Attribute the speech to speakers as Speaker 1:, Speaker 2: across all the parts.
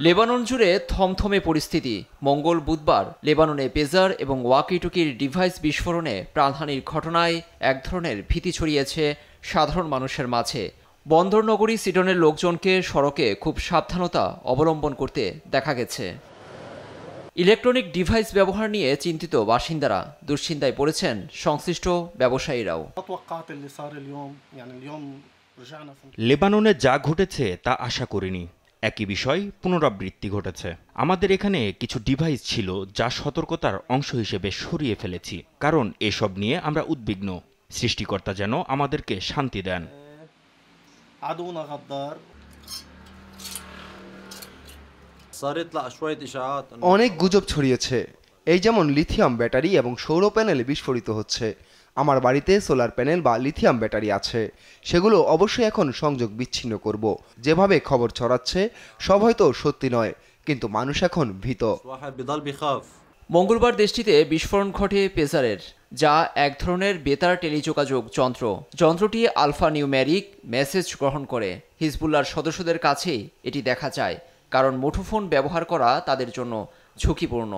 Speaker 1: Lebanon জুড়ে থমথমে পরিস্থিতি। মঙ্গল বুধবার লেবাননে পেজার এবং ওয়াকিটকির ডিভাইস বিস্ফোরণে প্রাণহানির ঘটনায় এক ধরনের ভীতি ছড়িয়েছে সাধারণ মানুষের মাঝে। বন্দর নগরী সিডনের লোকজনকে সড়কে খুব সাবধানতা অবলম্বন করতে দেখা গেছে। ইলেকট্রনিক ডিভাইস ব্যবহার নিয়ে চিন্তিত বাসিন্দারা, দুশ্চিন্তায় পড়েছেন সংশ্লিষ্ট ব্যবসায়ীরাও।
Speaker 2: লেবাননে যা ঘটেছে তা আশা করিনি। একই বিষয় পুনরাবৃত্তি ঘটেছে। আমাদের এখানে কিছু ডিভাইস ছিল যা সতর্কতার অংশ হিসেবে সরিয়ে ফেলেছি, কারণ এসব নিয়ে আমরা উদ্বিগ্ন। সৃষ্টিকর্তা যেন আমাদেরকে শান্তি দেন।
Speaker 3: অনেক গুজব ছড়িয়েছে, এই যেমন লিথিয়াম ব্যাটারি এবং সৌর প্যানেল বিস্ফোরিত হচ্ছে। আমার বাড়িতে সোলার প্যানেল বা লিথিয়াম ব্যাটারি আছে, সেগুলো অবশ্যই এখন সংযোগ বিচ্ছিন্ন করব। যেভাবে খবর ছড়াচ্ছে সব হয়তো সত্যি নয়, কিন্তু মানুষ এখন ভীত।
Speaker 1: মঙ্গলবার দেশটিতে বিস্ফোরণ ঘটে পেজারের, যা এক ধরনের বেতার টেলিযোগাযোগ যন্ত্র। যন্ত্রটি আলফা নিউমেরিক মেসেজ গ্রহণ করে। হিজবুল্লাহর সদস্যদের কাছেই এটি দেখা যায়, কারণ মুঠোফোন ব্যবহার করা তাদের জন্য ঝুঁকিপূর্ণ।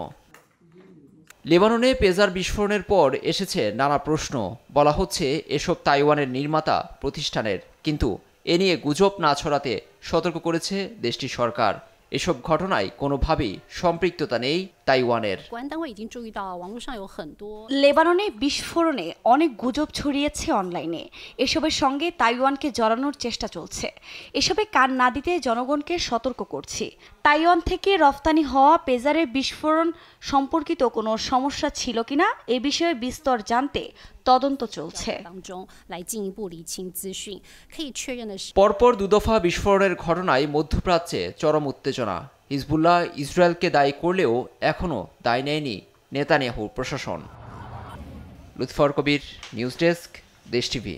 Speaker 1: লেবাননে পেজার বিস্ফোরণের পর এসেছে নানা প্রশ্ন। বলা হচ্ছে এসব তাইওয়ানের নির্মাতা প্রতিষ্ঠানের, কিন্তু এ নিয়ে গুজব না ছড়াতে সতর্ক করেছে দেশটির সরকার। এসব ঘটনায় কোনোভাবেই সম্পৃক্ততা নেই তাইওয়ানের।
Speaker 4: লেবাননে বিস্ফোরণে অনেক গুজব ছড়িয়েছে অনলাইনে। এসবের সঙ্গে তাইওয়ানকে জড়ানোর চেষ্টা চলছে। এসবে কান না দিতে জনগণকে সতর্ক করছি। তাইওয়ান থেকে রফতানি হওয়া পেজারের বিস্ফোরণ সম্পর্কিত কোনো সমস্যা ছিল কিনা এ বিষয়ে বিস্তর জানতে তদন্ত চলছে।
Speaker 1: পরপর দুদফা বিস্ফোরণের ঘটনায় মধ্যপ্রাচ্যে চরম উত্তেজনা। হিজবুল্লাহ ইসরায়েলকে দায়ী করলেও এখনও দায় নেয়নি নেতানিয়াহু প্রশাসন। লুৎফর কবির, নিউজ ডেস্ক, দেশ টিভি।